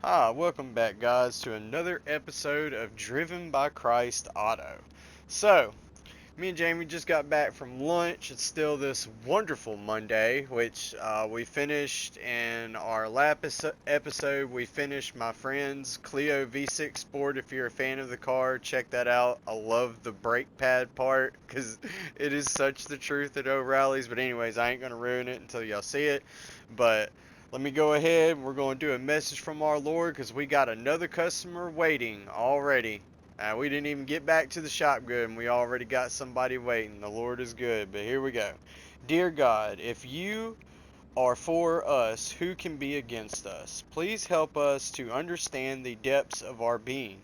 Hi, welcome back guys to another episode of Driven by Christ Auto. So, me and Jamie just got back from lunch. It's still this wonderful Monday, which we finished in our last episode. We finished my friend's Clio V6 Sport. If you're a fan of the car, check that out. I love the brake pad part because it is such the truth at O'Reilly's. But anyways, I ain't going to ruin it until y'all see it. But let me go ahead. We're going to do a message from our Lord because we got another customer waiting already. We didn't even get back to the shop good, and we already got somebody waiting. The Lord is good, but here we go. Dear God, if you are for us, who can be against us? Please help us to understand the depths of our being,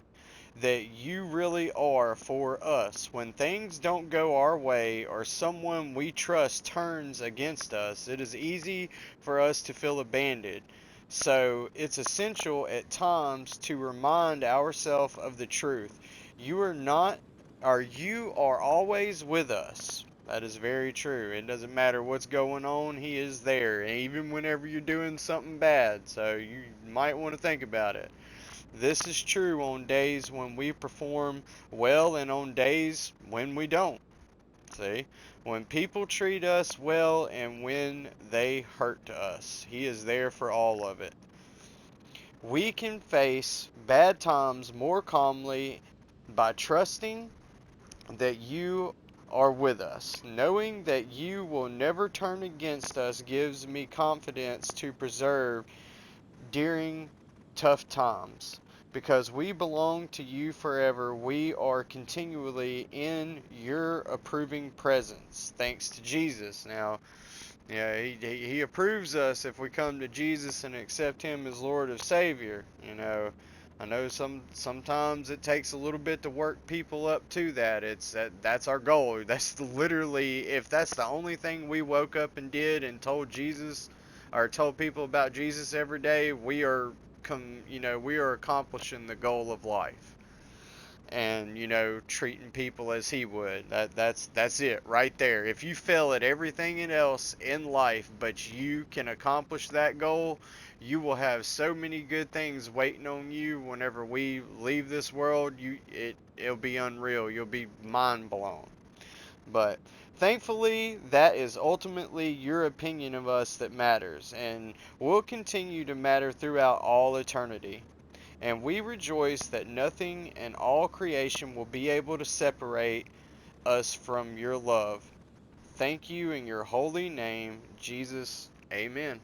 that you really are for us. When things don't go our way or someone we trust turns against us, it is easy for us to feel abandoned. So it's essential at times to remind ourselves of the truth. You are not, or you are always with us. That is very true. It doesn't matter what's going on, He is there, even whenever you're doing something bad. So you might want to think about it. This is true on days when we perform well and on days when we don't. See? When people treat us well and when they hurt us, He is there for all of it. We can face bad times more calmly by trusting that you are with us. Knowing that you will never turn against us gives me confidence to persevere during tough times. Because we belong to you forever, we are continually in your approving presence. Thanks to Jesus. Now, yeah, he approves us if we come to Jesus and accept Him as Lord and Savior. I know sometimes it takes a little bit to work people up to that. That's our goal. That's literally, if that's the only thing we woke up and did and told Jesus or told people about Jesus every day, we are accomplishing the goal of life. And treating people as He would. That's it right there. If you fail at everything else in life but you can accomplish that goal, you will have so many good things waiting on you whenever we leave this world. It'll be unreal. You'll be mind blown. But thankfully, that is ultimately your opinion of us that matters and will continue to matter throughout all eternity. And we rejoice that nothing in all creation will be able to separate us from your love. Thank you in your holy name, Jesus. Amen.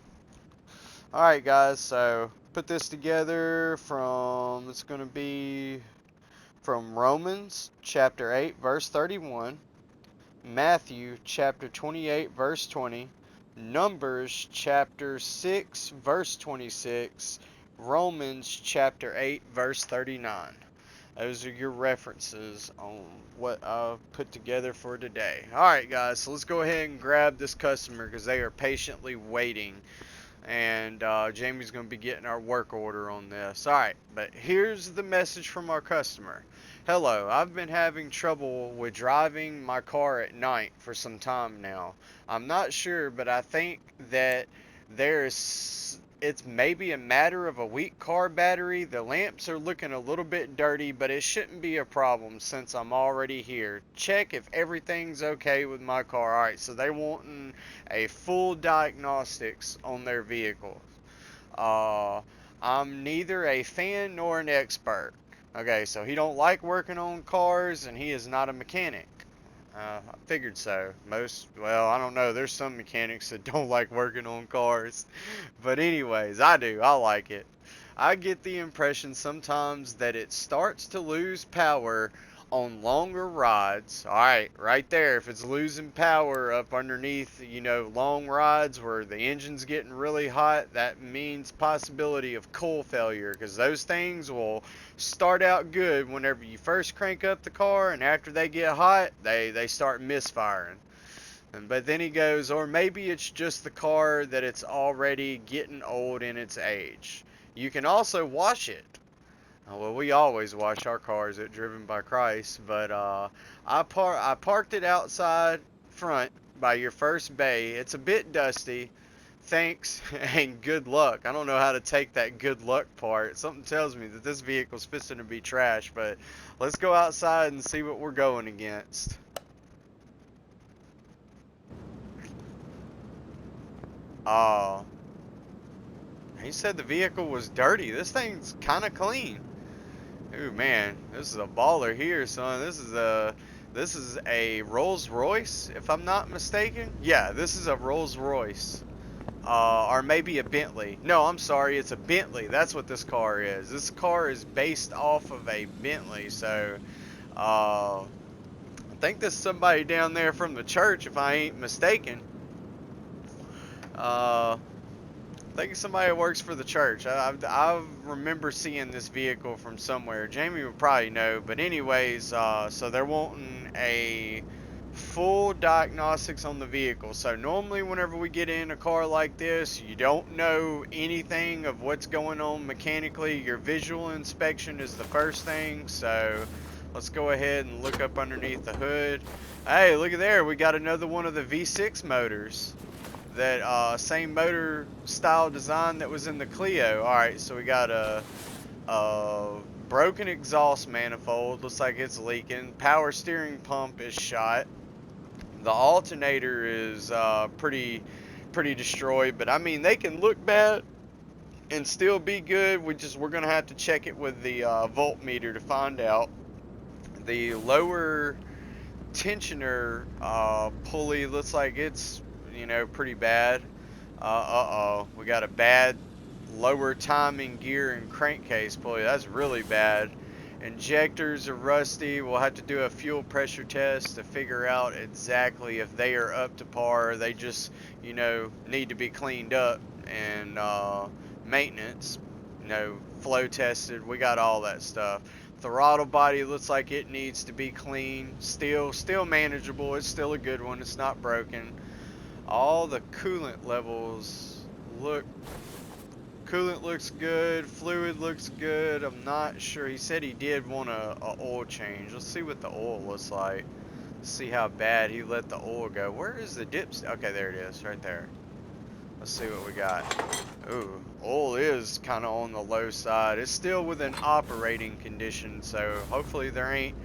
Alright, guys, so put this together it's going to be from Romans chapter 8, verse 31, Matthew chapter 28, verse 20, Numbers chapter 6, verse 26, Romans chapter 8, verse 39. Those are your references on what I've put together for today. Alright guys, so let's go ahead and grab this customer because they are patiently waiting. And Jamie's going to be getting our work order on this. Alright, but here's the message from our customer. Hello, I've been having trouble with driving my car at night for some time now. I'm not sure, but I think that it's maybe a matter of a weak car battery. The lamps are looking a little bit dirty, but it shouldn't be a problem since I'm already here. Check if everything's okay with my car. Alright, so they're wanting a full diagnostics on their vehicle. I'm neither a fan nor an expert. Okay, so he don't like working on cars and he is not a mechanic. I figured so. I don't know. There's some mechanics that don't like working on cars. But anyways, I do. I like it. I get the impression sometimes that it starts to lose power on longer rides. Alright, right there. If it's losing power up underneath, long rides where the engine's getting really hot, that means possibility of coil failure, because those things will start out good whenever you first crank up the car, and after they get hot, they start misfiring. But then he goes, or maybe it's just the car that it's already getting old in its age. You can also wash it. Well, we always wash our cars at Driven by Christ, but I parked it outside front by your first bay. It's a bit dusty. thanks and good luck. I don't know how to take that good luck part. Something tells me that this vehicle's fixing to be trash, but let's go outside and see what we're going against. Uh, he said the vehicle was dirty. This thing's kind of clean. Ooh, man, this is a baller here, son. This is a Rolls-Royce, if I'm not mistaken. Yeah, this is a Rolls-Royce. Or maybe a Bentley. No, I'm sorry, it's a Bentley. That's what this car is. This car is based off of a Bentley, so I think there's somebody down there from the church, if I ain't mistaken. I think it's somebody that works for the church. I remember seeing this vehicle from somewhere. Jamie would probably know, but anyways, so they're wanting a full diagnostics on the vehicle. So normally whenever we get in a car like this, you don't know anything of what's going on mechanically. Your visual inspection is the first thing. So let's go ahead and look up underneath the hood. Hey, look at there, we got another one of the V6 motors. That same motor style design that was in the Clio. Alright, so we got a broken exhaust manifold, looks like it's leaking. Power steering pump is shot. The alternator is pretty destroyed, but I mean, they can look bad and still be good. We're gonna have to check it with the voltmeter to find out. The lower tensioner pulley looks like it's, you know, pretty bad. We got a bad lower timing gear and crankcase pulley. That's really bad. Injectors are rusty. We'll have to do a fuel pressure test to figure out exactly if they are up to par, or they just, you know, need to be cleaned up, and maintenance, you know, flow tested. We got all that stuff. Throttle body looks like it needs to be clean. Still manageable. It's still a good one. It's not broken. All the coolant levels look, coolant looks good, fluid looks good. I'm not sure. He said he did want a oil change. Let's see what the oil looks like. Let's see how bad he let the oil go. Where is the dipstick? Okay, there it is, right there. Let's see what we got. Ooh, oil is kind of on the low side. It's still within operating condition, so hopefully there ain't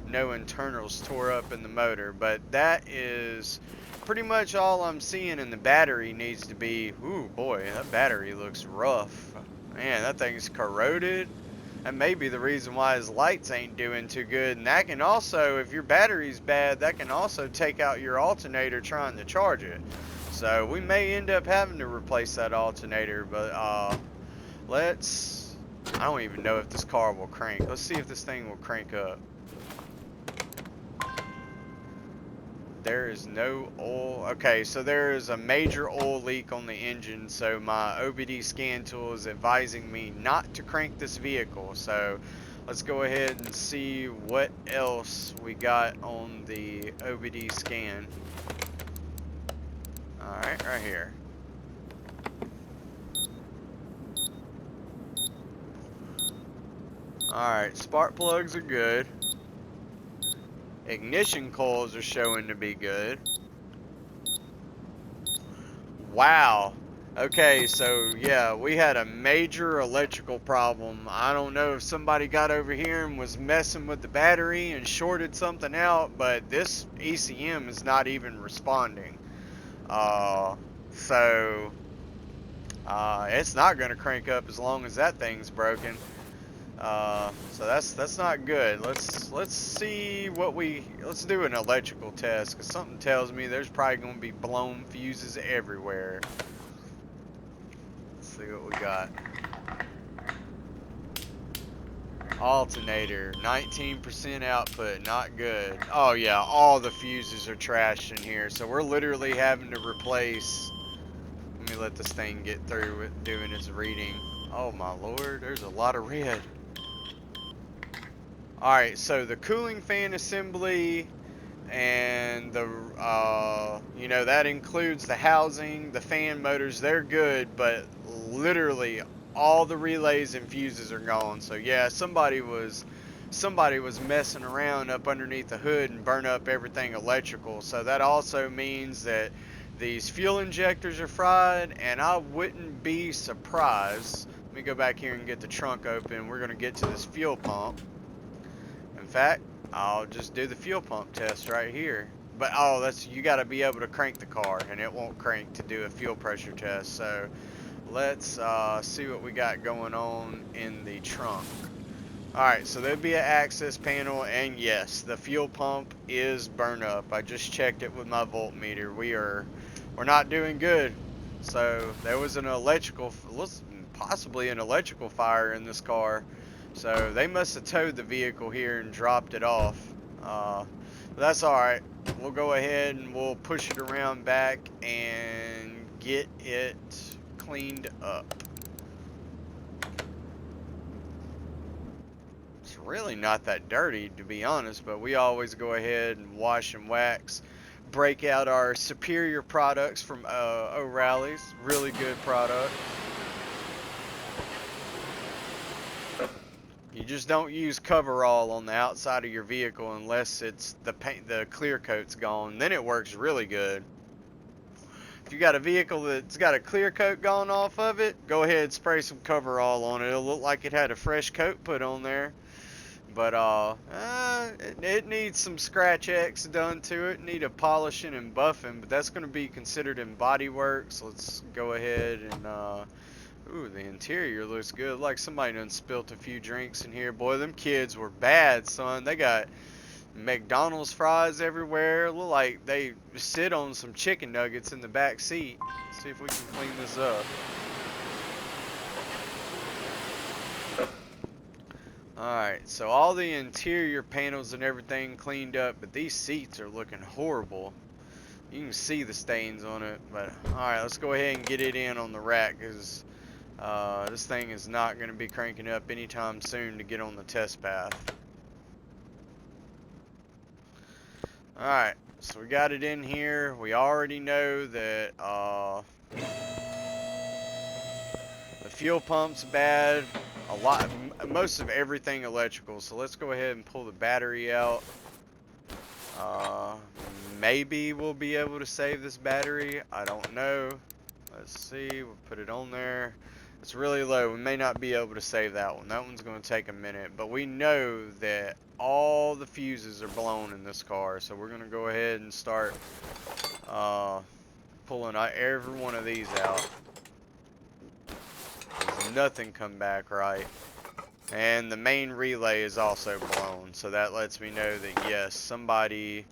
no internals tore up in the motor. But that is pretty much all I'm seeing, and the battery needs to be, ooh boy, that battery looks rough. Man, that thing's corroded. That may be the reason why his lights ain't doing too good. And that can also, if your battery's bad, that can also take out your alternator trying to charge it. So we may end up having to replace that alternator, but I don't even know if this car will crank. Let's see if this thing will crank up. There is no oil. Okay, so there is a major oil leak on the engine, so my OBD scan tool is advising me not to crank this vehicle. So let's go ahead and see what else we got on the OBD scan. Alright, right here. Alright, spark plugs are good. Ignition coils are showing to be good. Wow. Okay, so yeah, we had a major electrical problem. I don't know if somebody got over here and was messing with the battery and shorted something out, but this ECM is not even responding. It's not going to crank up as long as that thing's broken. So that's not good. Let's see what let's do an electrical test, because something tells me there's probably going to be blown fuses everywhere. Let's see what we got. Alternator, 19% output, not good. Oh yeah, all the fuses are trashed in here, so we're literally having to replace. Let me let this thing get through with doing its reading. Oh my lord, there's a lot of red. Alright, so the cooling fan assembly and the, you know, that includes the housing, the fan motors, they're good, but literally all the relays and fuses are gone. So yeah, somebody was messing around up underneath the hood and burn up everything electrical. So that also means that These fuel injectors are fried, and I wouldn't be surprised. Let me go back here and get the trunk open. We're going to get to this fuel pump. In fact, I'll just do the fuel pump test right here. But, oh, that's, you got to be able to crank the car, and it won't crank to do a fuel pressure test. So let's see what we got going on in the trunk. Alright, so there'll be an access panel, and yes, the fuel pump is burned up. I just checked it with my voltmeter. We're not doing good. So there was an electrical, possibly an electrical fire in this car. So they must have towed the vehicle here and dropped it off. But that's alright. We'll go ahead and we'll push it around back and get it cleaned up. Really not that dirty, to be honest, but we always go ahead and wash and wax, break out our superior products from O'Reilly's. Really good product. You just don't use coverall on the outside of your vehicle unless it's the paint, the clear coat's gone. Then it works really good. If you got a vehicle that's got a clear coat gone off of it, go ahead and spray some coverall on it. It'll look like it had a fresh coat put on there. But it needs some scratch X done to it. Need a polishing and buffing, but that's going to be considered in body work. So let's go ahead and ooh, the interior looks good. Like somebody done spilt a few drinks in here. Boy, them kids were bad, son. They got McDonald's fries everywhere. Look like they sit on some chicken nuggets in the back seat. Let's see if we can clean this up. Alright, so all the interior panels and everything cleaned up, but these seats are looking horrible. You can see the stains on it, but alright, let's go ahead and get it in on the rack, because this thing is not going to be cranking up anytime soon to get on the test path. Alright, so we got it in here. We already know that the fuel pump's bad. Most of everything electrical. So let's go ahead and pull the battery out. Maybe we'll be able to save this battery. I don't know. Let's see. We'll put it on there. It's really low. We may not be able to save that one. That one's going to take a minute. But we know that all the fuses are blown in this car. So we're going to go ahead and start pulling every one of these out. Nothing come back right, and the main relay is also blown, so that lets me know that yes, somebody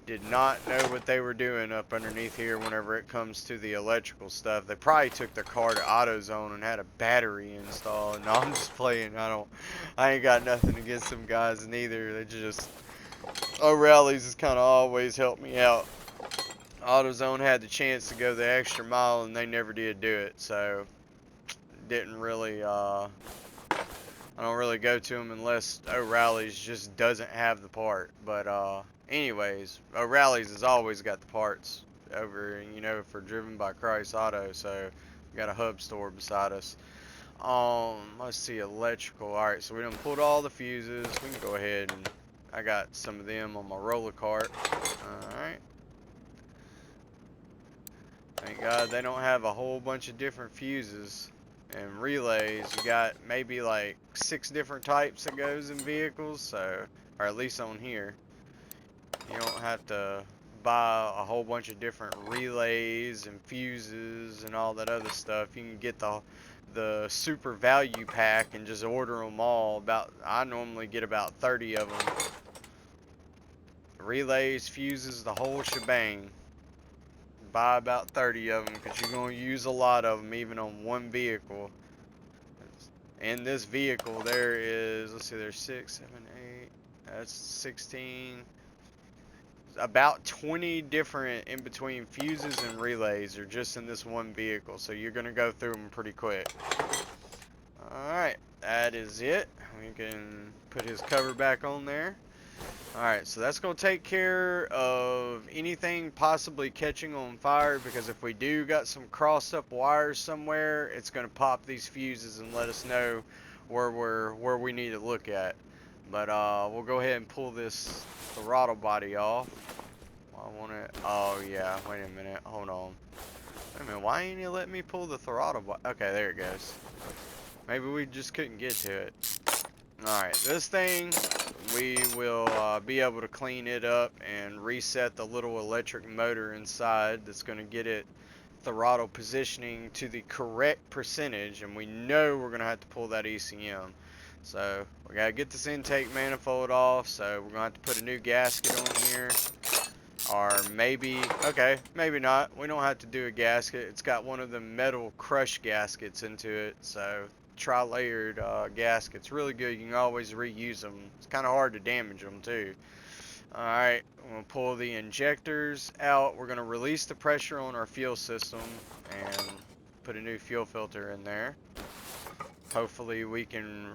did not know what they were doing up underneath here whenever it comes to the electrical stuff. They probably took their car to AutoZone and had a battery installed. No, I'm just playing. I ain't got nothing against them guys neither. They just, O'Reilly's has kind of always helped me out. AutoZone had the chance to go the extra mile and they never did do it, so didn't really I don't really go to them unless O'Reilly's just doesn't have the part. But anyways, O'Reilly's has always got the parts over, you know, for DrivenByChrist Auto. So we got a hub store beside us. Let's see, electrical. Alright, so we done pulled all the fuses. We can go ahead and I got some of them on my roller cart. Alright. Thank God they don't have a whole bunch of different fuses and relays. You got maybe like 6 different types that goes in vehicles, so, or at least on here. You don't have to buy a whole bunch of different relays and fuses and all that other stuff. You can get the super value pack and just order them all. I normally get about 30 of them. Relays, fuses, the whole shebang. Buy about 30 of them because you're going to use a lot of them even on one vehicle. In this vehicle there is, let's see, there's 6, 7, 8, that's 16, about 20 different in between fuses and relays are just in this one vehicle, so you're going to go through them pretty quick. Alright, that is it. We can put his cover back on there. Alright, so that's going to take care of anything possibly catching on fire, because if we do got some crossed up wires somewhere, it's going to pop these fuses and let us know where we need to look at. But we'll go ahead and pull this throttle body off. I want it. Oh yeah, wait a minute. Hold on. Wait a minute. Why ain't it letting me pull the throttle? Okay, there it goes. Maybe we just couldn't get to it. Alright, this thing, we will be able to clean it up and reset the little electric motor inside that's going to get it throttle positioning to the correct percentage, and we know we're going to have to pull that ECM. So we got to get this intake manifold off, so we're going to have to put a new gasket on here. Or maybe, okay, maybe not. We don't have to do a gasket. It's got one of the metal crush gaskets into it, so tri-layered gaskets. Really good. You can always reuse them. It's kind of hard to damage them too. Alright, I'm going to pull the injectors out. We're going to release the pressure on our fuel system and put a new fuel filter in there. Hopefully we can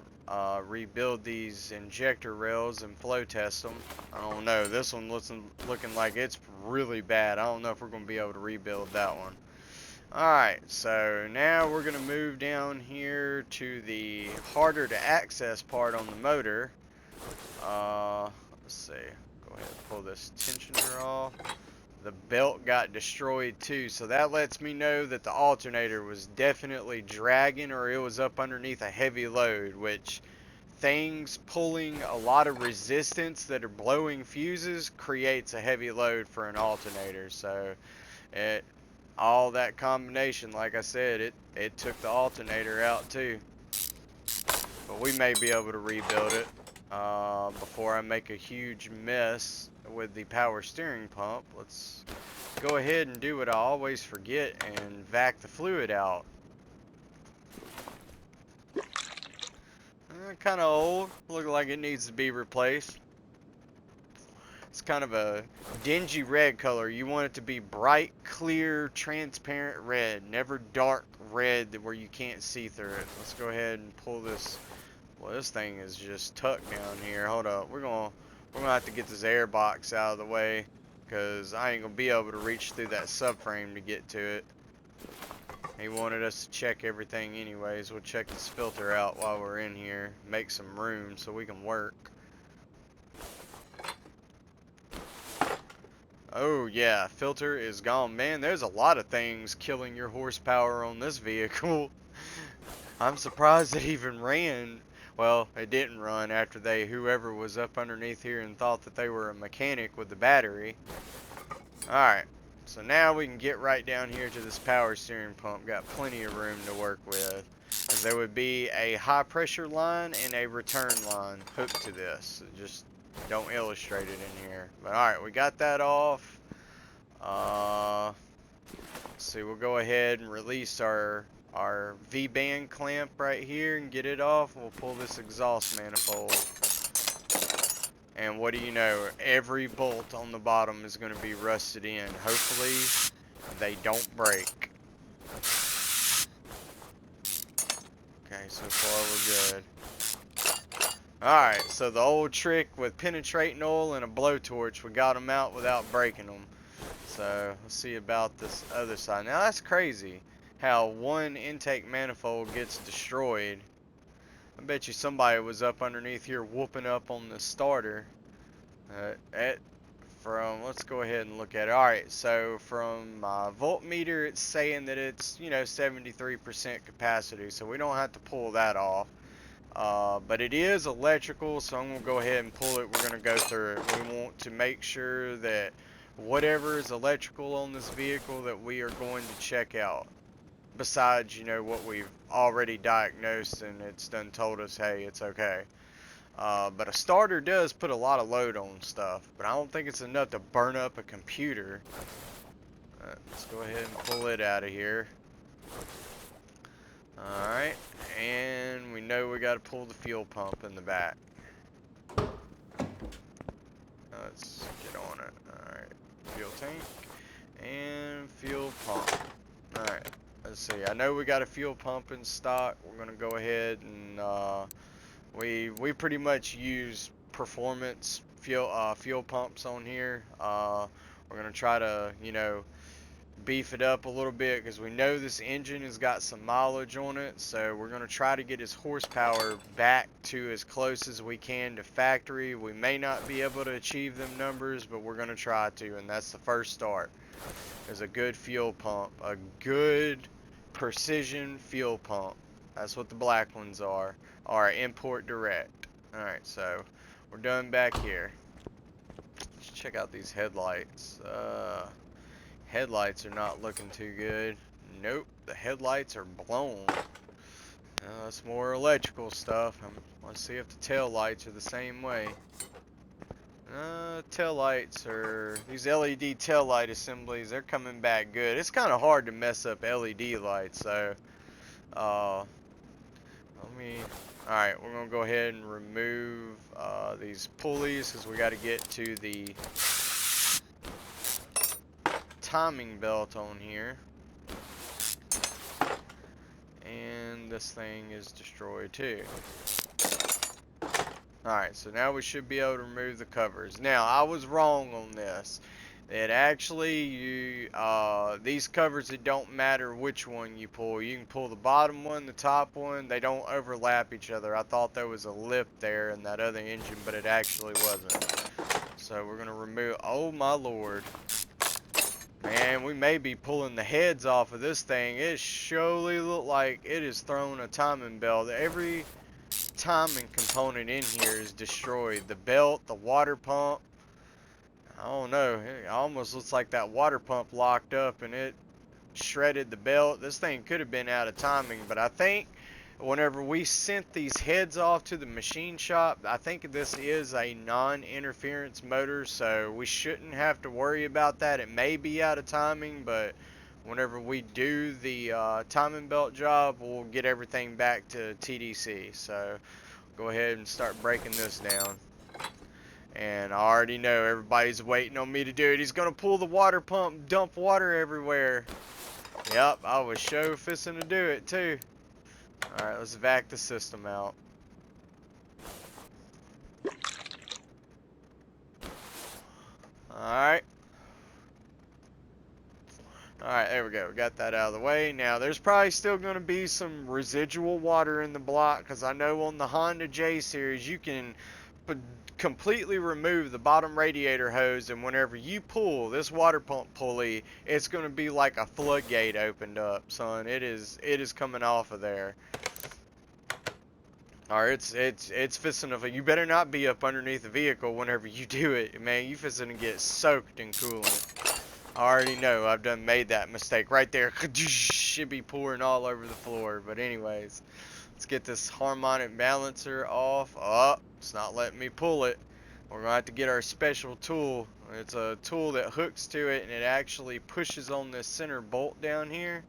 rebuild these injector rails and flow test them. I don't know. This one looking like it's really bad. I don't know if we're going to be able to rebuild that one. Alright, so now we're going to move down here to the harder to access part on the motor. Let's see. Go ahead and pull this tensioner off. The belt got destroyed too, so that lets me know that the alternator was definitely dragging, or it was up underneath a heavy load, which things pulling a lot of resistance that are blowing fuses creates a heavy load for an alternator. So all that combination, like I said, it took the alternator out too. But we may be able to rebuild it before I make a huge mess with the power steering pump. Let's go ahead and do what I always forget and vac the fluid out. Kind of old. Look like it needs to be replaced. It's kind of a dingy red color. You want it to be bright, clear, transparent red. Never dark red where you can't see through it. Let's go ahead and pull this. Well, this thing is just tucked down here. Hold up. We're gonna have to get this air box out of the way, because I ain't gonna be able to reach through that subframe to get to it. He wanted us to check everything anyways. We'll check this filter out while we're in here. Make some room so we can work. Oh yeah, filter is gone. Man, there's a lot of things killing your horsepower on this vehicle. I'm surprised it even ran. Well, it didn't run after whoever was up underneath here and thought that they were a mechanic with the battery. Alright, so now we can get right down here to this power steering pump. Got plenty of room to work with. As there would be a high pressure line and a return line hooked to this. Just don't illustrate it in here. But alright, we got that off. Let's see, we'll go ahead and release our V-band clamp right here and get it off. We'll pull this exhaust manifold. And what do you know? Every bolt on the bottom is going to be rusted in. Hopefully, they don't break. Okay, so far we're good. Alright, so the old trick with penetrating oil and a blowtorch, we got them out without breaking them. So, let's see about this other side. Now, that's crazy how one intake manifold gets destroyed. I bet you somebody was up underneath here whooping up on the starter. Let's go ahead and look at it. Alright, so from my voltmeter, it's saying that it's, 73% capacity, so we don't have to pull that off. But it is electrical, so I'm going to go ahead and pull it. We're going to go through it. We want to make sure that whatever is electrical on this vehicle that we are going to check out. Besides, what we've already diagnosed and it's done told us, hey, it's okay. But a starter does put a lot of load on stuff, but I don't think it's enough to burn up a computer. Let's go ahead and pull it out of here. Alright, and we know we got to pull the fuel pump in the back. Let's get on it. Alright, fuel tank and fuel pump. Alright. Let's see, I know we got a fuel pump in stock. We're going to go ahead and we pretty much use performance fuel pumps on here. We're going to try to, beef it up a little bit because we know this engine has got some mileage on it. So we're going to try to get his horsepower back to as close as we can to factory. We may not be able to achieve them numbers, but we're going to try to, and that's the first start. Is a good fuel pump, a good precision fuel pump. That's what the black ones are import direct. Alright, so we're done back here. Let's check out these headlights. Headlights are not looking too good. Nope, the headlights are blown. That's more electrical stuff. Let's see if the tail lights are the same way. Tail lights are, these LED tail light assemblies, they're coming back good. It's kind of hard to mess up LED lights, so alright, we're gonna go ahead and remove these pulleys because we got to get to the timing belt on here. And this thing is destroyed too. Alright, so now we should be able to remove the covers. Now, I was wrong on this. It actually, these covers, it don't matter which one you pull. You can pull the bottom one, the top one. They don't overlap each other. I thought there was a lip there in that other engine, but it actually wasn't. So we're going to remove, oh my lord. Man, we may be pulling the heads off of this thing. It surely look like it is throwing a timing belt. Every timing component in here is destroyed. The belt, the water pump, I don't know, it almost looks like that water pump locked up and it shredded the belt. This thing could have been out of timing, but I think whenever we sent these heads off to the machine shop, I think this is a non-interference motor, so we shouldn't have to worry about that. It may be out of timing, but whenever we do the timing belt job, we'll get everything back to TDC. So go ahead and start breaking this down. And I already know everybody's waiting on me to do it. He's going to pull the water pump, dump water everywhere. Yep, I was sure fixing to do it too. Alright, let's vac the system out. Alright. Alright, there we go. We got that out of the way. Now, there's probably still going to be some residual water in the block, because I know on the Honda J series, you can completely remove the bottom radiator hose, and whenever you pull this water pump pulley, it's going to be like a floodgate opened up, son. It is coming off of there. Alright, it's fixing to, you better not be up underneath the vehicle whenever you do it, man. You fixing to get soaked in coolant. I already know I've done made that mistake right there. Should be pouring all over the floor. But anyways, let's get this harmonic balancer off. Oh, it's not letting me pull it. We're gonna have to get our special tool. It's a tool that hooks to it, and it actually pushes on this center bolt down here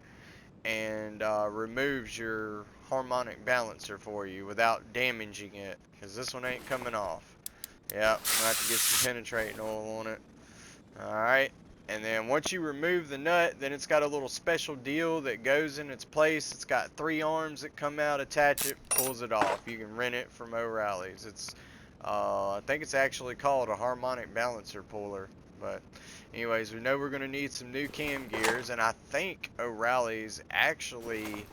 and removes your harmonic balancer for you without damaging it, because this one ain't coming off. Yep, I'm gonna have to get some penetrating oil on it. Alright, and then once you remove the nut, then it's got a little special deal that goes in its place. It's got 3 arms that come out, attach it, pulls it off. You can rent it from O'Reilly's. It's I think it's actually called a harmonic balancer puller. But anyways, we know we're going to need some new cam gears, and I think O'Reilly's actually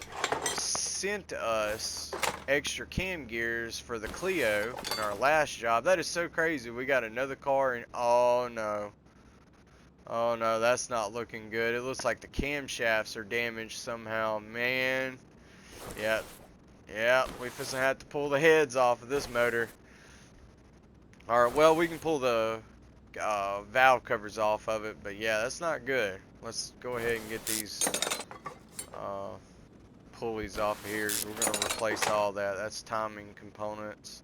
sent us extra cam gears for the Clio in our last job. That is so crazy. We got another car, and oh no, that's not looking good. It looks like the camshafts are damaged somehow, man. Yep, we just have to pull the heads off of this motor. Alright, well, we can pull the valve covers off of it, but yeah, that's not good. Let's go ahead and get these pulleys off of here. We're going to replace all that. That's timing components.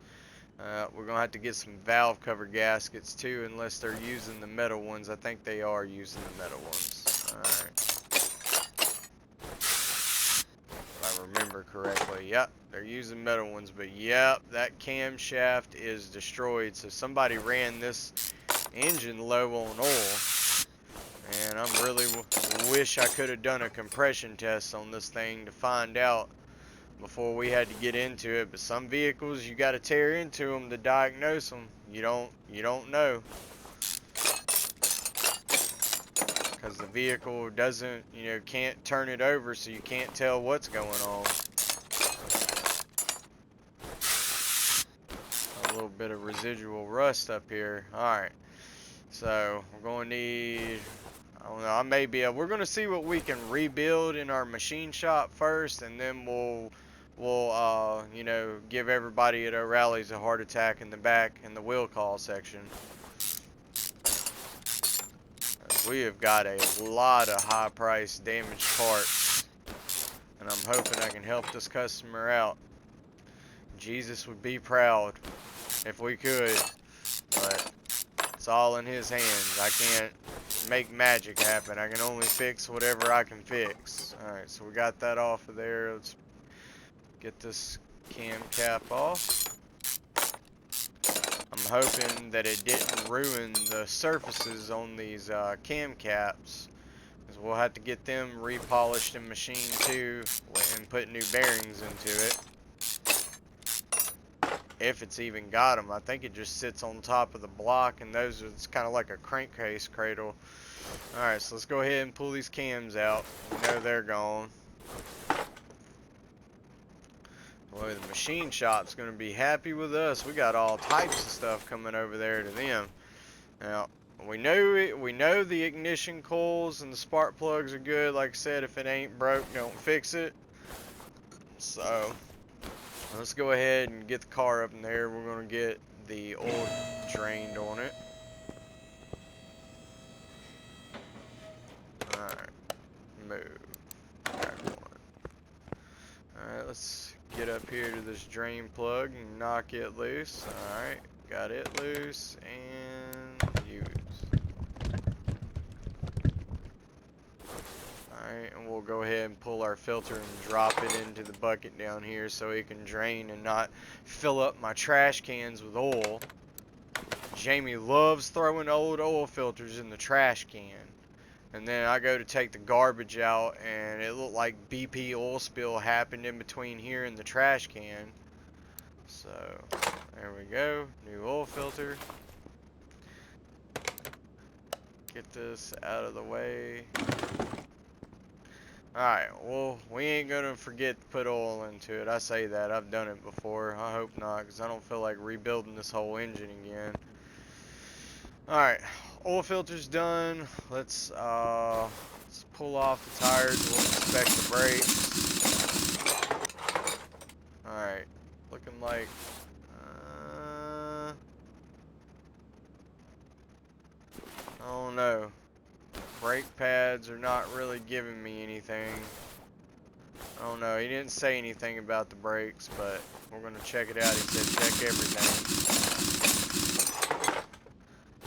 We're going to have to get some valve cover gaskets too, unless they're using the metal ones. I think they are using the metal ones. Alright. If I remember correctly. Yep, they're using metal ones, but yep, that camshaft is destroyed. So somebody ran this engine low on oil, and I really wish I could have done a compression test on this thing to find out before we had to get into it. But some vehicles, you got to tear into them to diagnose them. You don't know. because the vehicle doesn't, can't turn it over, so you can't tell what's going on. A little bit of residual rust up here. Alright, so we're going to need, I don't know, we're going to see what we can rebuild in our machine shop first, and then we'll give everybody at O'Reilly's a heart attack in the back in the wheel call section. We have got a lot of high-priced damaged parts, and I'm hoping I can help this customer out. Jesus would be proud if we could, but it's all in his hands. I can't make magic happen. I can only fix whatever I can fix. Alright, so we got that off of there. Let's get this cam cap off. I'm hoping that it didn't ruin the surfaces on these cam caps, because we'll have to get them repolished and machined too, and put new bearings into it. If it's even got them. I think it just sits on top of the block, and it's kind of like a crankcase cradle. Alright, so let's go ahead and pull these cams out. We know they're gone. Well, the machine shop's going to be happy with us. We got all types of stuff coming over there to them. Now, we know the ignition coils and the spark plugs are good. Like I said, if it ain't broke, don't fix it. So, let's go ahead and get the car up in there. We're going to get the oil drained on it. Alright, move. Alright, let's get up here to this drain plug and knock it loose. Alright, got it loose and use. Alright, and we'll go ahead and pull our filter and drop it into the bucket down here so it can drain and not fill up my trash cans with oil. Jamie loves throwing old oil filters in the trash can. And then I go to take the garbage out, and it looked like BP oil spill happened in between here and the trash can. So, there we go. New oil filter. Get this out of the way. Alright, well, we ain't gonna forget to put oil into it. I say that. I've done it before. I hope not, because I don't feel like rebuilding this whole engine again. Alright, oil filter's done. Let's pull off the tires. We'll inspect the brakes. Alright, looking like I don't know. Brake pads are not really giving me anything. I don't know. He didn't say anything about the brakes, but we're gonna check it out. He said check everything.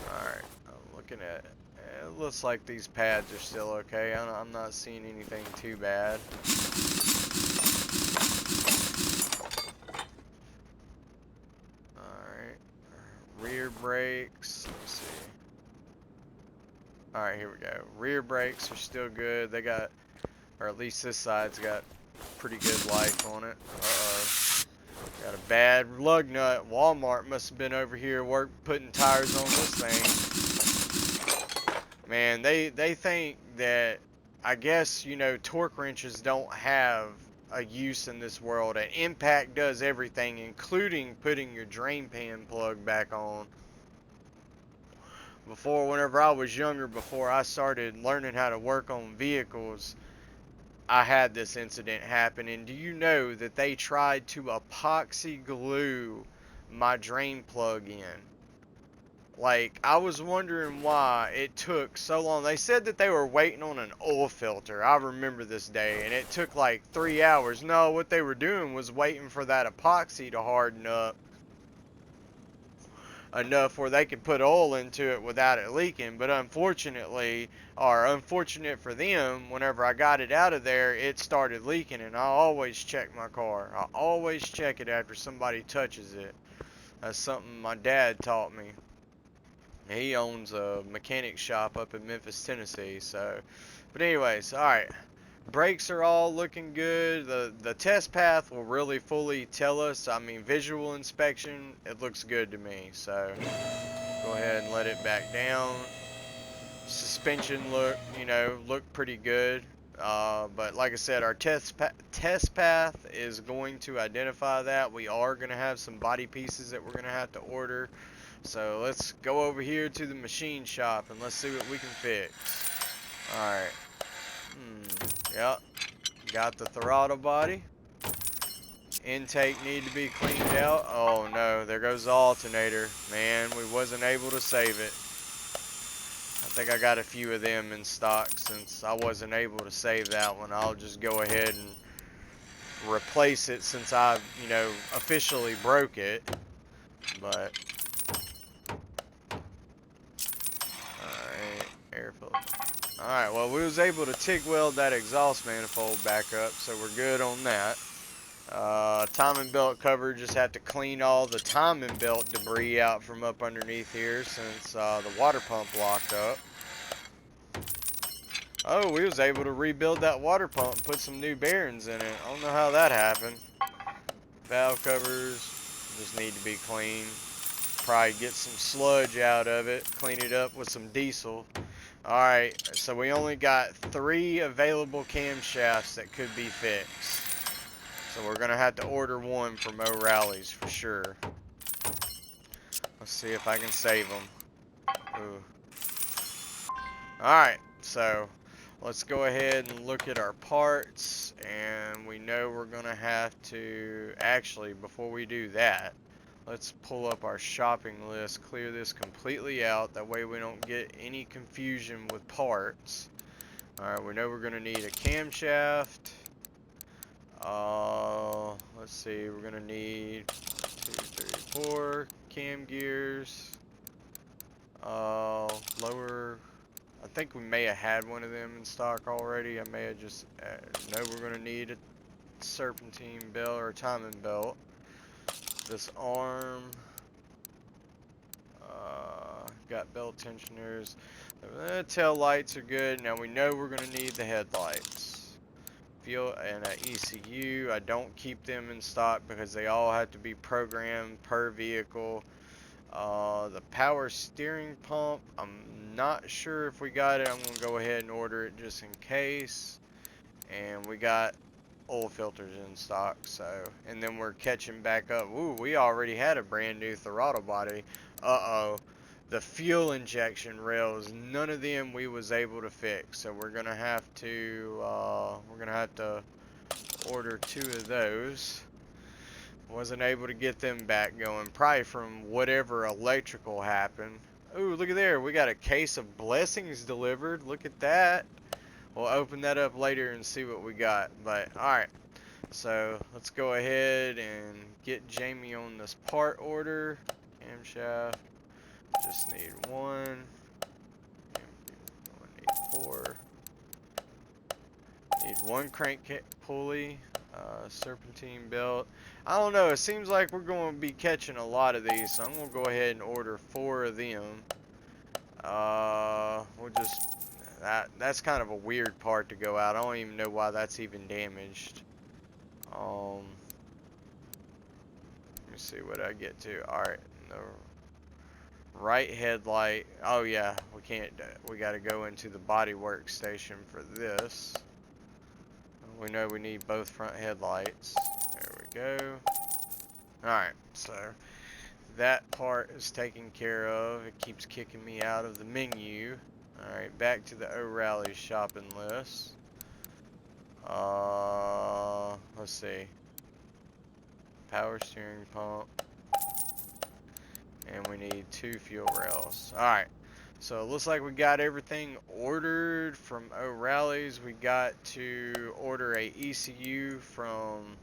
Alright, I'm looking at it. It looks like these pads are still okay. I'm not seeing anything too bad. Alright, rear brakes. Let me see. Alright, here we go. Rear brakes are still good. They got, or at least this side's got pretty good life on it. Uh-oh. Got a bad lug nut. Walmart must have been over here putting tires on this thing. Man, they think that, I guess, torque wrenches don't have a use in this world. And impact does everything, including putting your drain pan plug back on. Before, whenever I was younger, before I started learning how to work on vehicles, I had this incident happen. And do you know that they tried to epoxy glue my drain plug in? Like, I was wondering why it took so long. They said that they were waiting on an oil filter. I remember this day, and it took like 3 hours. No, what they were doing was waiting for that epoxy to harden up enough where they could put oil into it without it leaking. But unfortunately, or unfortunate for them, whenever I got it out of there, it started leaking. And I always check my car. I always check it after somebody touches it. That's something my dad taught me. He owns a mechanic shop up in Memphis, Tennessee. So, but anyways, alright. Brakes are all looking good. The test path will really fully tell us. I mean, visual inspection, it looks good to me. So, go ahead and let it back down. suspension looked pretty good. But like I said, our test path is going to identify that. We are going to have some body pieces that we're going to have to order. So let's go over here to the machine shop and let's see what we can fix. Alright. Yep. Got the throttle body. Intake need to be cleaned out. Oh no, there goes the alternator. Man, we wasn't able to save it. I think I got a few of them in stock. Since I wasn't able to save that one, I'll just go ahead and replace it since I, officially broke it. But alright, air filter. Alright, well, we was able to TIG weld that exhaust manifold back up, so we're good on that. Timing belt cover, just have to clean all the timing belt debris out from up underneath here since the water pump locked up. Oh, we was able to rebuild that water pump, put some new bearings in it. I don't know how that happened. Valve covers just need to be cleaned. Probably get some sludge out of it, clean it up with some diesel. Alright, so we only got 3 available camshafts that could be fixed. So we're going to have to order one from O'Reilly's for sure. Let's see if I can save them. Alright, so let's go ahead and look at our parts. And we know we're going to have to... Actually, before we do that, let's pull up our shopping list, clear this completely out. That way we don't get any confusion with parts. Alright, we know we're going to need a camshaft. Let's see, we're gonna need 2, 3, 4 cam gears. Lower. I think we may have had one of them in stock already. I may have just no. We're gonna need a serpentine belt or a timing belt. This arm. Got belt tensioners. The tail lights are good. Now we know we're gonna need the headlights. Fuel and an ECU. I don't keep them in stock because they all have to be programmed per vehicle. The power steering pump, I'm not sure if we got it. I'm going to go ahead and order it just in case. And we got oil filters in stock. So, and then we're catching back up. Ooh, we already had a brand new throttle body. Uh-oh. The fuel injection rails, none of them we was able to fix, so we're gonna have to order 2 of those. Wasn't able to get them back going, probably from whatever electrical happened. Ooh, look at there, we got a case of blessings delivered. Look at that. We'll open that up later and see what we got. But alright, so let's go ahead and get Jamie on this part order. Camshaft. Just need 1. Need 4. Need 1 crank pulley. Serpentine belt. I don't know. It seems like we're going to be catching a lot of these, so I'm going to go ahead and order 4 of them. We'll just... That's kind of a weird part to go out. I don't even know why that's even damaged. Let me see what I get to. Alright. No. Right headlight. Oh yeah, we can't. We got to go into the body work station for this. We know we need both front headlights. There we go. Alright, so that part is taken care of. It keeps kicking me out of the menu. Alright, back to the O'Reilly shopping list. Let's see. Power steering pump. And we need 2 fuel rails. Alright, so it looks like we got everything ordered from O'Reilly's. We got to order a ECU from...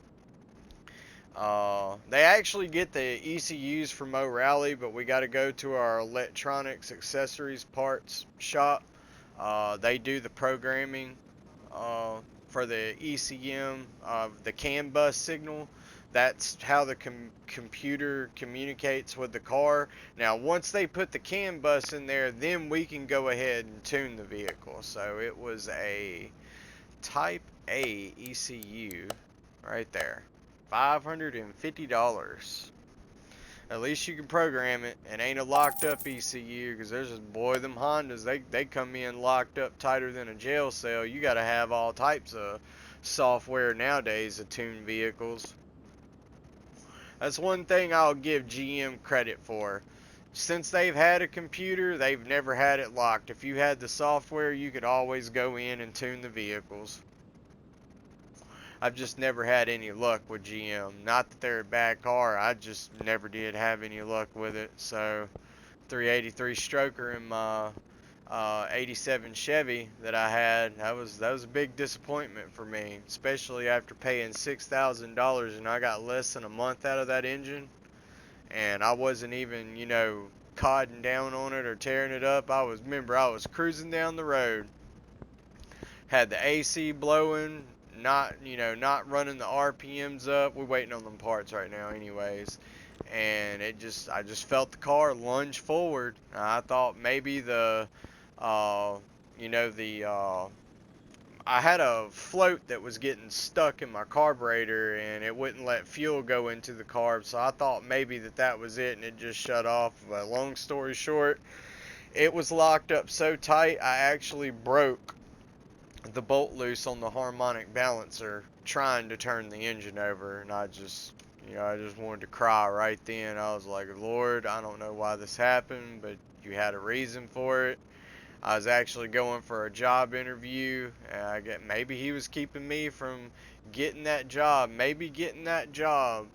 they actually get the ECUs from O'Reilly, but we got to go to our electronics accessories parts shop. They do the programming for the ECM of the CAN bus signal. That's how the computer communicates with the car. Now, once they put the CAN bus in there, then we can go ahead and tune the vehicle. So it was a Type A ECU right there. $550. At least you can program it. It ain't a locked up ECU, because there's just, boy, them Hondas, they come in locked up tighter than a jail cell. You got to have all types of software nowadays to tune vehicles. That's one thing I'll give GM credit for. Since they've had a computer, they've never had it locked. If you had the software, you could always go in and tune the vehicles. I've just never had any luck with GM. Not that they're a bad car, I just never did have any luck with it. So 383 stroker in my 87 Chevy that I had, that was a big disappointment for me, especially after paying $6,000 and I got less than a month out of that engine, and I wasn't even, you know, codding down on it or tearing it up. I was cruising down the road, had the AC blowing, not running the RPMs up. We're waiting on them parts right now anyways. And I just felt the car lunge forward. I thought maybe I had a float that was getting stuck in my carburetor and it wouldn't let fuel go into the carb, so I thought maybe that was it and it just shut off. But long story short, it was locked up so tight I actually broke the bolt loose on the harmonic balancer trying to turn the engine over, and I just wanted to cry right then. I was like, Lord, I don't know why this happened, but you had a reason for it. I was actually going for a job interview, and maybe he was keeping me from getting that job. Maybe getting that job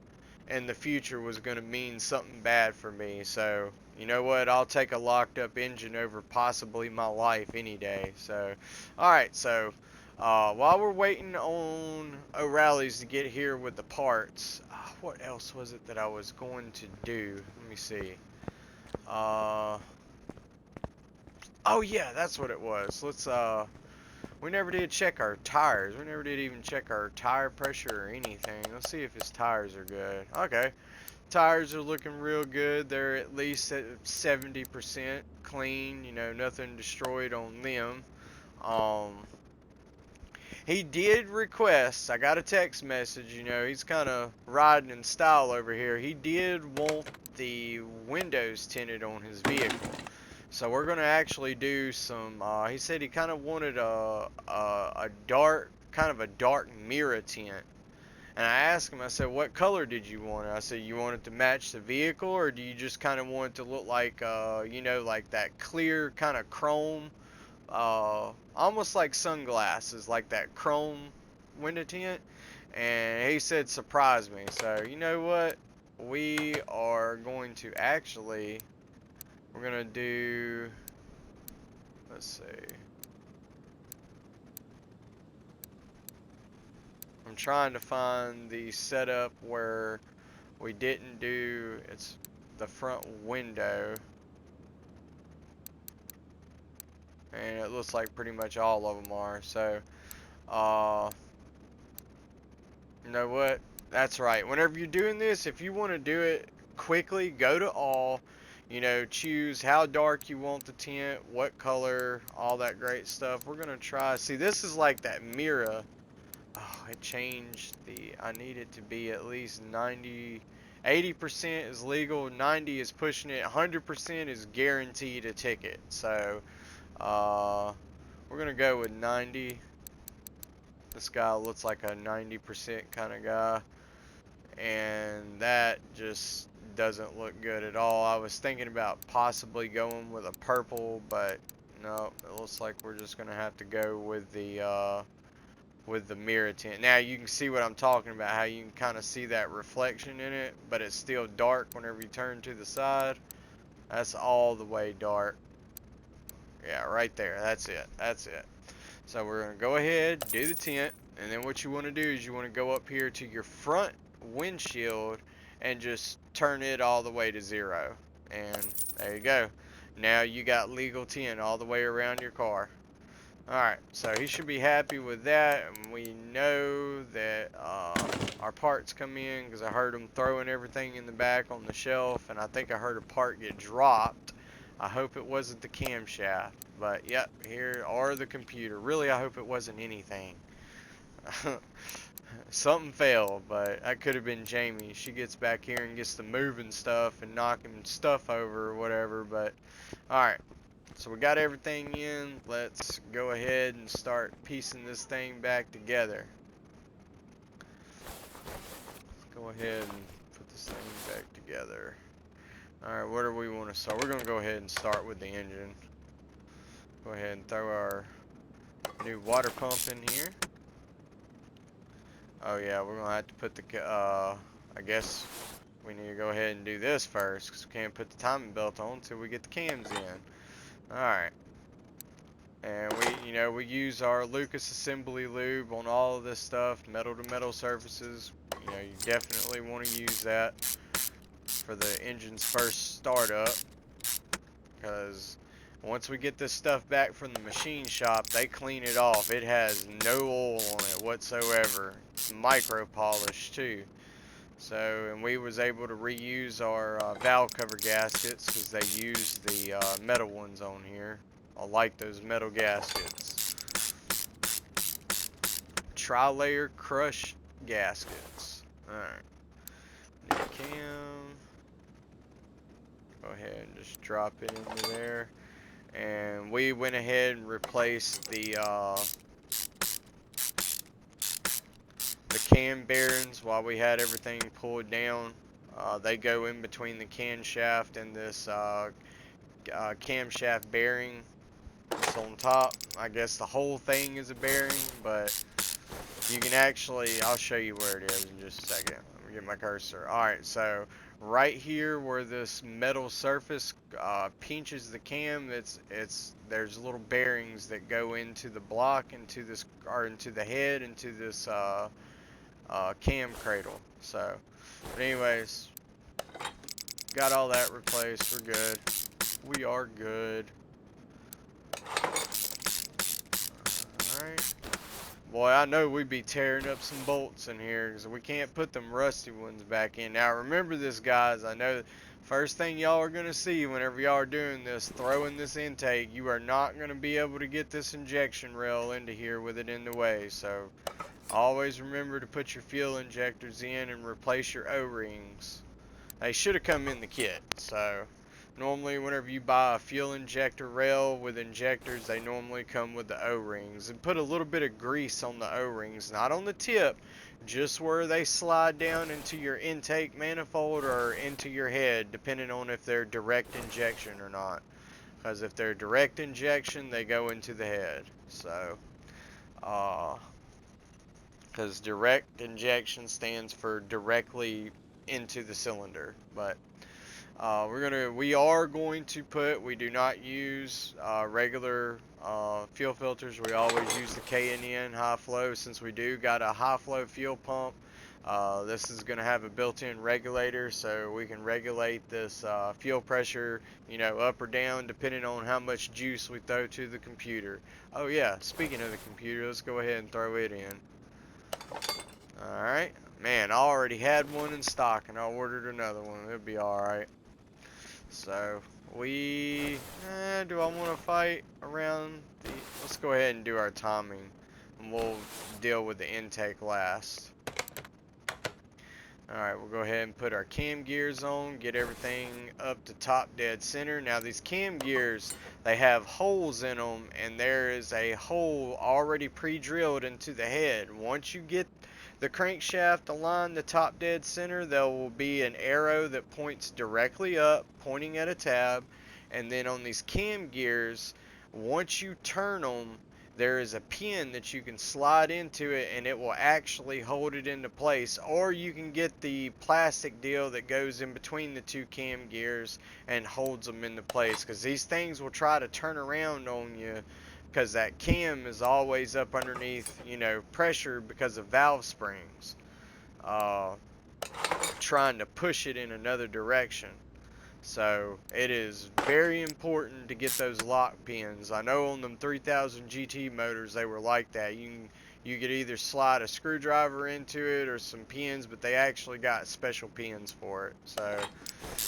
in the future was going to mean something bad for me. So, you know what? I'll take a locked up engine over possibly my life any day. So, alright, so while we're waiting on O'Reilly's to get here with the parts, what else was it that I was going to do? Let me see. Oh yeah, that's what it was. We never did check our tires. We never did even check our tire pressure or anything. Let's see if his tires are good. Okay. Tires are looking real good. They're at least at 70% clean, you know, nothing destroyed on them. He did request, I got a text message, you know, he's kind of riding in style over here. He did want the windows tinted on his vehicle. So we're going to actually do some, he said he kind of wanted a dark mirror tint. And I asked him, I said, what color did you want it? I said, you want it to match the vehicle, or do you just kind of want it to look like, you know, like that clear kind of chrome, almost like sunglasses, like that chrome window tint? And he said, surprise me. So, you know what? We are going to actually... We're gonna do, let's see. I'm trying to find the setup where we didn't do, it's the front window. And it looks like pretty much all of them are. So, you know what? That's right. Whenever you're doing this, if you want to do it quickly, go to all. You know, choose how dark you want the tint, what color, all that great stuff. We're going to try. See, this is like that mirror. Oh, it changed I need it to be at least 90. 80% is legal, 90 is pushing it, 100% is guaranteed a ticket. So, we're going to go with 90. This guy looks like a 90% kind of guy. And that just doesn't look good at all. I was thinking about possibly going with a purple, but no, it looks like we're just gonna have to go with the mirror tint. Now you can see what I'm talking about, how you can kind of see that reflection in it, but it's still dark whenever you turn to the side. That's all the way dark. Yeah, right there. That's it. That's it. So we're gonna go ahead, do the tint, and then what you want to do is you want to go up here to your front windshield and just turn it all the way to 0, and there you go. Now you got legal tint all the way around your car. Alright, so he should be happy with that, and we know that our parts come in, because I heard him throwing everything in the back on the shelf, and I think I heard a part get dropped. I hope it wasn't the camshaft, but yep, here, or the computer. Really, I hope it wasn't anything. Something failed, but that could have been Jamie. She gets back here and gets to moving stuff and knocking stuff over or whatever. But alright, so we got everything in. Let's go ahead and start piecing this thing back together. Let's go ahead and put this thing back together. Alright, where do we want to start? We're going to go ahead and start with the engine. Go ahead and throw our new water pump in here. Oh yeah, we're going to have to put the, I guess we need to go ahead and do this first, because we can't put the timing belt on until we get the cams in. Alright. And we use our Lucas assembly lube on all of this stuff, metal to metal surfaces. You definitely want to use that for the engine's first startup, because once we get this stuff back from the machine shop, they clean it off. It has no oil on it whatsoever. It's micro polished too. So, and we was able to reuse our valve cover gaskets, because they use the metal ones on here. I like those metal gaskets. Tri-layer crushed gaskets. Alright. New cam. Go ahead and just drop it into there. And we went ahead and replaced the cam bearings while we had everything pulled down. They go in between the camshaft and this camshaft bearing. It's on top. I guess the whole thing is a bearing, but you can actually, I'll show you where it is in just a second. Let me get my cursor. Alright, so right here where this metal surface pinches the cam, there's little bearings that go into the block, into the head, into this cam cradle. So, but anyways, got all that replaced. We're good. We are good. Alright. Boy, I know we'd be tearing up some bolts in here, because we can't put them rusty ones back in. Now remember this, guys. I know first thing y'all are going to see whenever y'all are doing this, throwing this intake, you are not going to be able to get this injection rail into here with it in the way. So always remember to put your fuel injectors in and replace your O-rings. They should have come in the kit. So normally whenever you buy a fuel injector rail with injectors, they normally come with the O-rings. And put a little bit of grease on the O-rings, not on the tip, just where they slide down into your intake manifold or into your head, depending on if they're direct injection or not. Because if they're direct injection, they go into the head. So, because direct injection stands for directly into the cylinder. But we do not use regular fuel filters. We always use the K&N high flow, since we do got a high flow fuel pump. This is going to have a built-in regulator, so we can regulate this fuel pressure, up or down, depending on how much juice we throw to the computer. Oh yeah, speaking of the computer, let's go ahead and throw it in. Alright, man, I already had one in stock and I ordered another one. It'll be alright. So do I want to fight around let's go ahead and do our timing, and we'll deal with the intake last. Alright, we'll go ahead and put our cam gears on, get everything up to top dead center. Now these cam gears, they have holes in them, and there is a hole already pre-drilled into the head. Once you get the crankshaft aligned to top dead center, there will be an arrow that points directly up, pointing at a tab. And then on these cam gears, once you turn them, there is a pin that you can slide into it, and it will actually hold it into place. Or you can get the plastic deal that goes in between the two cam gears and holds them into place, because these things will try to turn around on you, because that cam is always up underneath, pressure because of valve springs, trying to push it in another direction. So it is very important to get those lock pins. I know on them 3000 GT motors they were like that. You could either slide a screwdriver into it or some pins, but they actually got special pins for it. So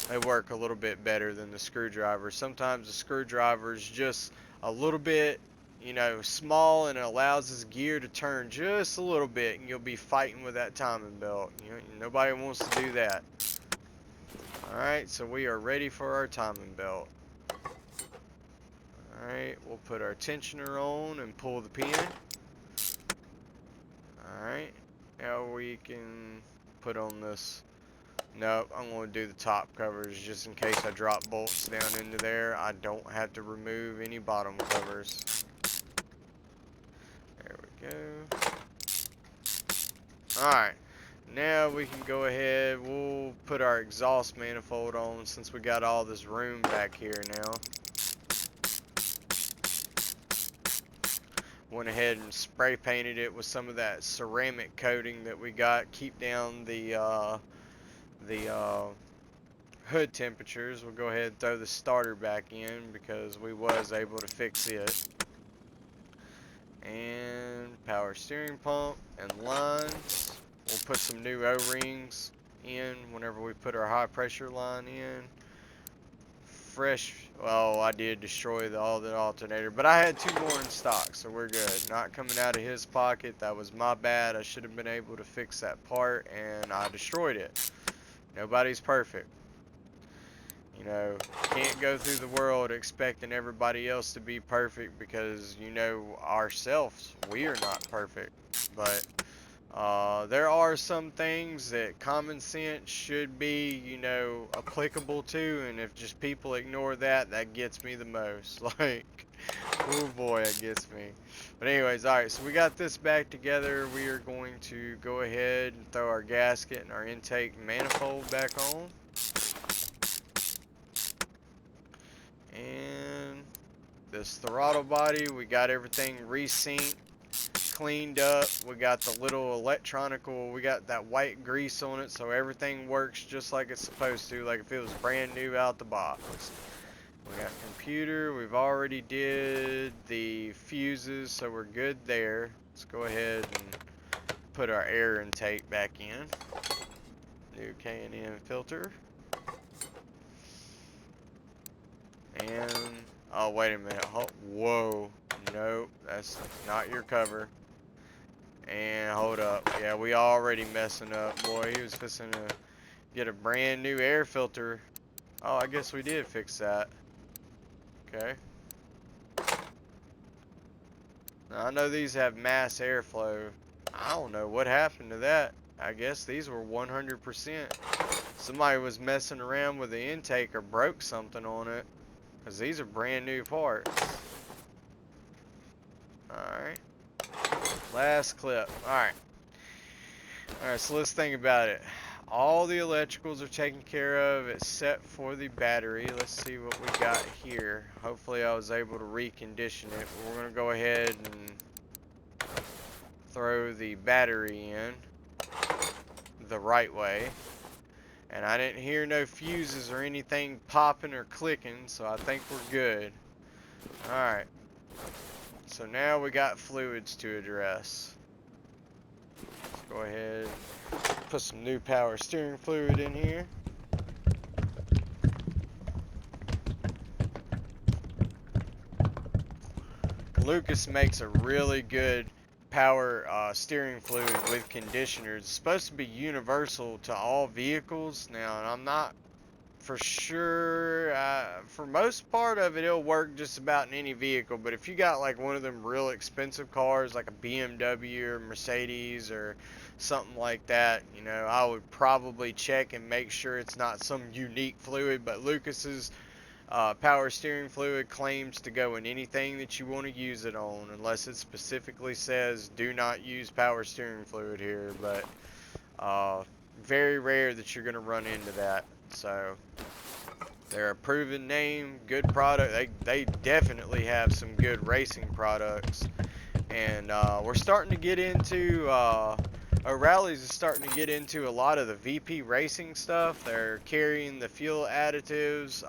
they work a little bit better than the screwdriver. Sometimes the screwdriver is just a little bit you know, small, and it allows his gear to turn just a little bit, and you'll be fighting with that timing belt. You know, nobody wants to do that. Alright, so we are ready for our timing belt. Alright, we'll put our tensioner on and pull the pin. Alright, now we can put on this. Nope, I'm going to do the top covers just in case I drop bolts down into there. I don't have to remove any bottom covers. There we go. Alright, now we can go ahead. We'll put our exhaust manifold on since we got all this room back here now. Went ahead and spray painted it with some of that ceramic coating that we got. Keep down the hood temperatures. We'll go ahead and throw the starter back in because we was able to fix it. And power steering pump and lines. We'll put some new O-rings in whenever we put our high pressure line in. Fresh, well, I did destroy all the alternator, but I had 2 more in stock, so we're good. Not coming out of his pocket. That was my bad. I should have been able to fix that part, and I destroyed it. Nobody's perfect. You know, can't go through the world expecting everybody else to be perfect because, you know, ourselves, we are not perfect. But there are some things that common sense should be, you know, applicable to, and if just people ignore that, that gets me the most. Like, oh boy, it gets me. But anyways, alright, so we got this back together. We are going to go ahead and throw our gasket and our intake manifold back on. And this throttle body, we got everything resynced, cleaned up. We got the little electronical, we got that white grease on it, so everything works just like it's supposed to, like if it was brand new out the box. We got computer, we've already did the fuses, so we're good there. Let's go ahead and put our air intake back in. New K&N filter. And, oh, wait a minute. Whoa. Nope, that's not your cover. And hold up. Yeah, we already messing up. Boy, he was fixing to get a brand new air filter. Oh, I guess we did fix that. Okay. Now, I know these have mass airflow. I don't know what happened to that. I guess these were 100%. Somebody was messing around with the intake or broke something on it. Because these are brand new parts. Alright. Last clip. Alright. Alright, so let's think about it. All the electricals are taken care of except for the battery. Let's see what we got here. Hopefully I was able to recondition it. But we're going to go ahead and throw the battery in the right way. And I didn't hear no fuses or anything popping or clicking, so I think we're good. Alright. So now we got fluids to address. Let's go ahead and put some new power steering fluid in here. Lucas makes a really good power steering fluid with conditioners. It's supposed to be universal to all vehicles. Now, I'm not for sure. For most part of it, it'll work just about in any vehicle. But if you got like one of them real expensive cars, like a BMW or Mercedes or something like that, you know, I would probably check and make sure it's not some unique fluid. But Lucas's power steering fluid claims to go in anything that you want to use it on, unless it specifically says do not use power steering fluid here. But very rare that you're going to run into that. So they're a proven name, good product. They definitely have some good racing products, and we're starting to get into O'Reilly's is starting to get into a lot of the VP racing stuff. They're carrying the fuel additives.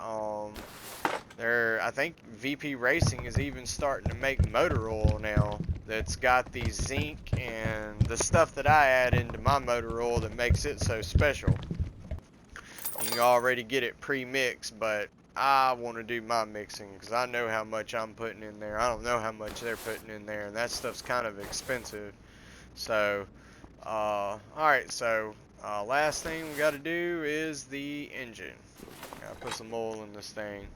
I think VP Racing is even starting to make motor oil now that's got the zinc and the stuff that I add into my motor oil that makes it so special. You can already get it pre-mixed, but I want to do my mixing because I know how much I'm putting in there. I don't know how much they're putting in there, and that stuff's kind of expensive. So, alright, so last thing we got to do is the engine. Gotta put some oil in this thing.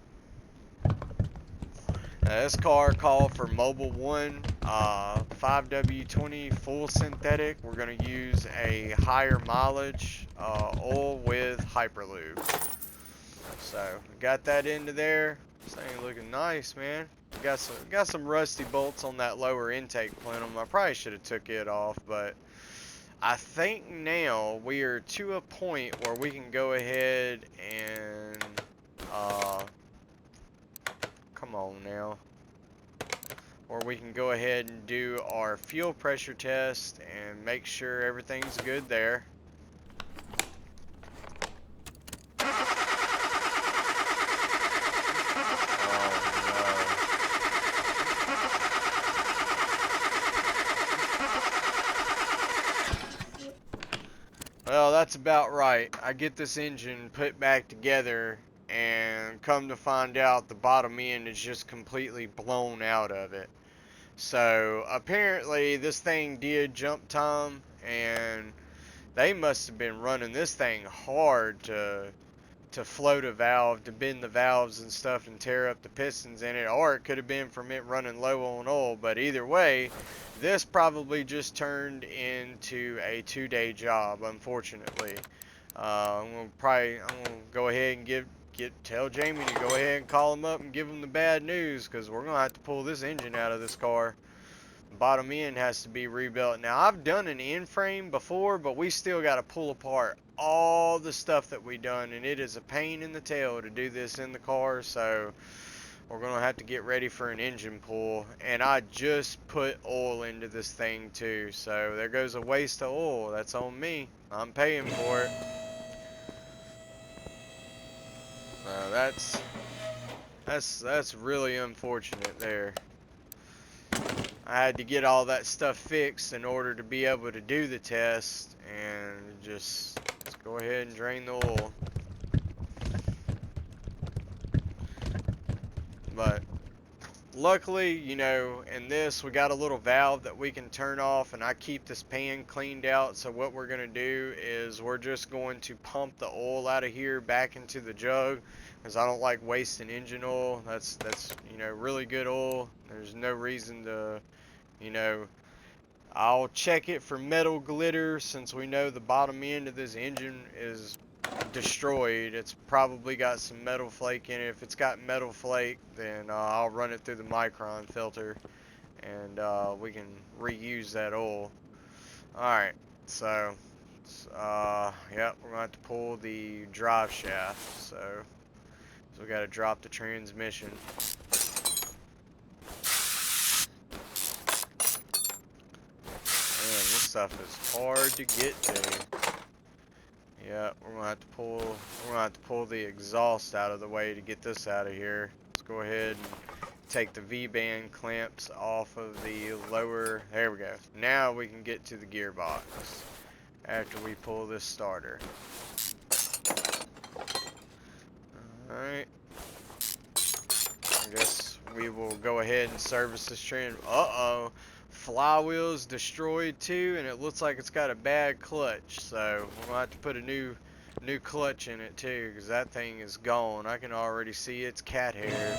This car called for Mobile 1 5W20 full synthetic. We're going to use a higher mileage oil with Hyperlube. So we got that into there. This thing looking nice, man. Got some rusty bolts on that lower intake plenum. I probably should have took it off, but I think now we are to a point where we can go ahead and come on now. Or we can go ahead and do our fuel pressure test and make sure everything's good there. Well, that's about right. I get this engine put back together and come to find out the bottom end is just completely blown out of it. So apparently this thing did jump time, and they must have been running this thing hard to float a valve, to bend the valves and stuff and tear up the pistons in it, or it could have been from it running low on oil. But either way, this probably just turned into a 2-day job, unfortunately. I'm gonna go ahead and tell Jamie to go ahead and call him up and give him the bad news, because we're gonna have to pull this engine out of this car. Bottom end has to be rebuilt. Now, I've done an end frame before, but we still got to pull apart all the stuff that we done, and it is a pain in the tail to do this in the car. So we're gonna have to get ready for an engine pull. And I just put oil into this thing too, so there goes a waste of oil. That's on me. I'm paying for it. That's really unfortunate there. I had to get all that stuff fixed in order to be able to do the test, and just let's go ahead and drain the oil. But luckily, you know, in this we got a little valve that we can turn off, and I keep this pan cleaned out. So what we're gonna do is we're just going to pump the oil out of here back into the jug, because I don't like wasting engine oil. That's you know, really good oil. There's no reason to, you know, I'll check it for metal glitter, since we know the bottom end of this engine is destroyed. It's probably got some metal flake in it. If it's got metal flake, then I'll run it through the micron filter, and we can reuse that oil. Alright, so yep, we're gonna have to pull the drive shaft, so we gotta drop the transmission. This stuff is hard to get to. Yeah, we're gonna have to pull the exhaust out of the way to get this out of here. Let's go ahead and take the V-band clamps off of the lower. There we go. Now we can get to the gearbox after we pull this starter. Alright. I guess we will go ahead and service this trend. Uh-oh. Flywheel's destroyed too, and it looks like it's got a bad clutch, so we're gonna have to put a new clutch in it too, because that thing is gone. I can already see it's cat hair.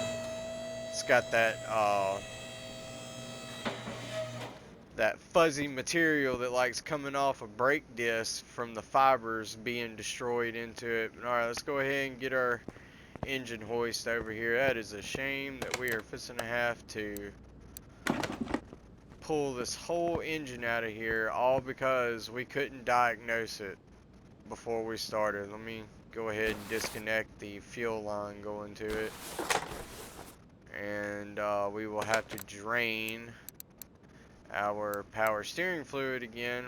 It's got that fuzzy material that likes coming off a brake disc from the fibers being destroyed into it. Alright, let's go ahead and get our engine hoist over here. That is a shame that we are fixing to have to pull this whole engine out of here, all because we couldn't diagnose it before we started. Let me go ahead and disconnect the fuel line going to it, and we will have to drain our power steering fluid again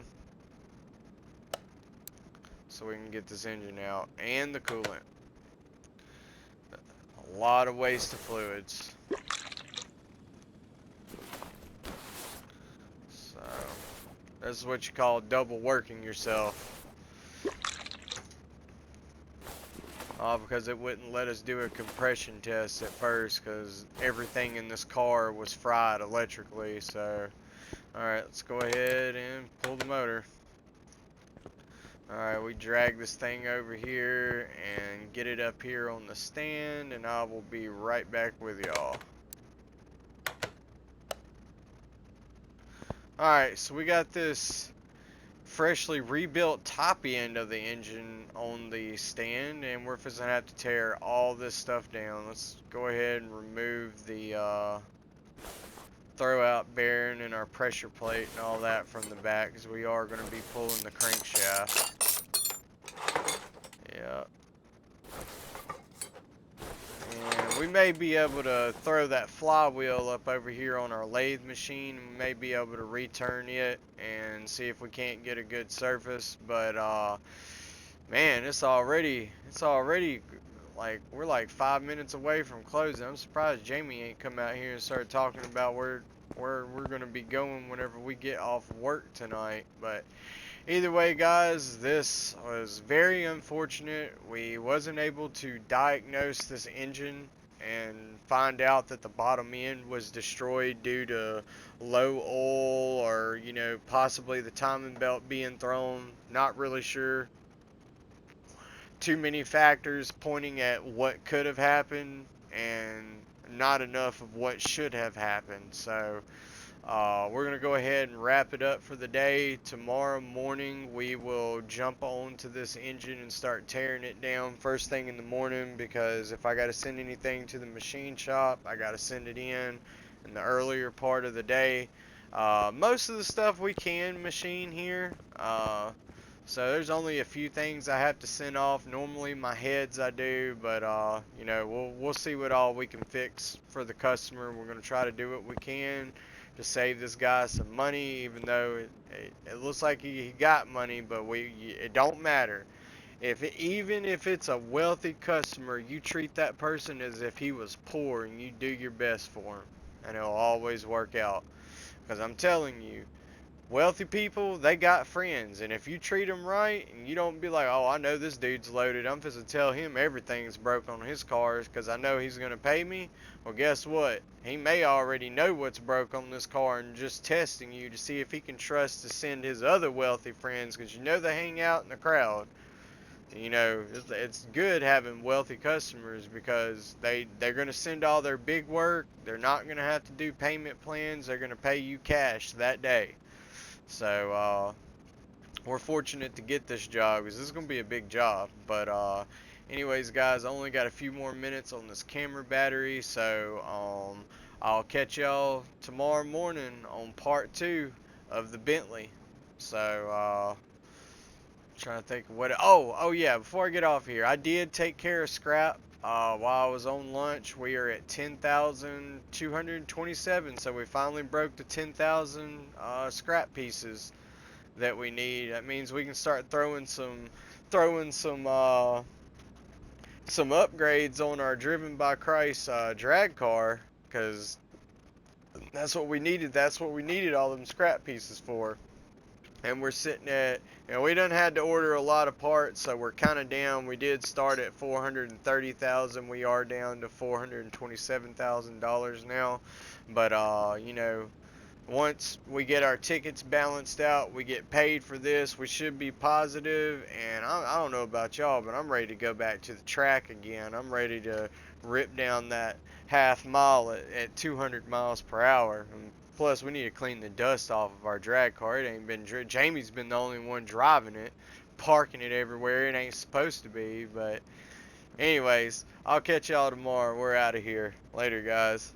so we can get this engine out, and the coolant. A lot of waste of fluids. This is what you call double working yourself. because it wouldn't let us do a compression test at first because everything in this car was fried electrically. So alright, let's go ahead and pull the motor. Alright, we drag this thing over here and get it up here on the stand, and I will be right back with y'all. Alright, so we got this freshly rebuilt top end of the engine on the stand, and we're just gonna have to tear all this stuff down. Let's go ahead and remove the throwout bearing and our pressure plate and all that from the back, because we are going to be pulling the crankshaft. Yeah. And we may be able to throw that flywheel up over here on our lathe machine. We may be able to return it and see if we can't get a good surface. But man, it's already like we're like 5 minutes away from closing. I'm surprised Jamie ain't come out here and started talking about where we're going to be going whenever we get off work tonight. But either way, guys, this was very unfortunate. We wasn't able to diagnose this engine and find out that the bottom end was destroyed due to low oil, or, you know, possibly the timing belt being thrown. Not really sure. Too many factors pointing at what could have happened and not enough of what should have happened. So we're going to go ahead and wrap it up for the day. Tomorrow morning we will jump onto this engine and start tearing it down first thing in the morning, because if I got to send anything to the machine shop, I got to send it in the earlier part of the day. Most of the stuff we can machine here. So there's only a few things I have to send off. Normally my heads I do, but you know, we'll see what all we can fix for the customer. We're going to try to do what we can to save this guy some money, even though it looks like he got money, but it don't matter. Even if it's a wealthy customer, you treat that person as if he was poor, and you do your best for him, and it'll always work out. Because I'm telling you, wealthy people, they got friends, and if you treat them right and you don't be like, oh, I know this dude's loaded, I'm supposed to tell him everything's broke on his cars because I know he's going to pay me. Well, guess what? He may already know what's broke on this car and just testing you to see if he can trust to send his other wealthy friends, because you know they hang out in the crowd. You know, it's good having wealthy customers because they're going to send all their big work. They're not going to have to do payment plans. They're going to pay you cash that day. So we're fortunate to get this job because this is going to be a big job. But anyways, guys, I only got a few more minutes on this camera battery, so I'll catch y'all tomorrow morning on part 2 of the Bentley. So trying to think of what oh yeah, before I get off here, I did take care of scrap while I was on lunch. We are at 10,227, so we finally broke the 10,000 scrap pieces that we need. That means we can start throwing some upgrades on our DrivenByChrist drag car, because that's what we needed. That's what we needed all them scrap pieces for. And we're sitting at, you know, we done had to order a lot of parts, so we're kind of down. We did start at $430,000. We are down to $427,000 now. But you know, once we get our tickets balanced out, we get paid for this, we should be positive. And I don't know about y'all, but I'm ready to go back to the track again. I'm ready to rip down that half mile at 200 miles per hour. And plus, we need to clean the dust off of our drag car. It ain't been Jamie's been the only one driving it, parking it everywhere. It ain't supposed to be. But anyways, I'll catch y'all tomorrow. We're out of here. Later, guys.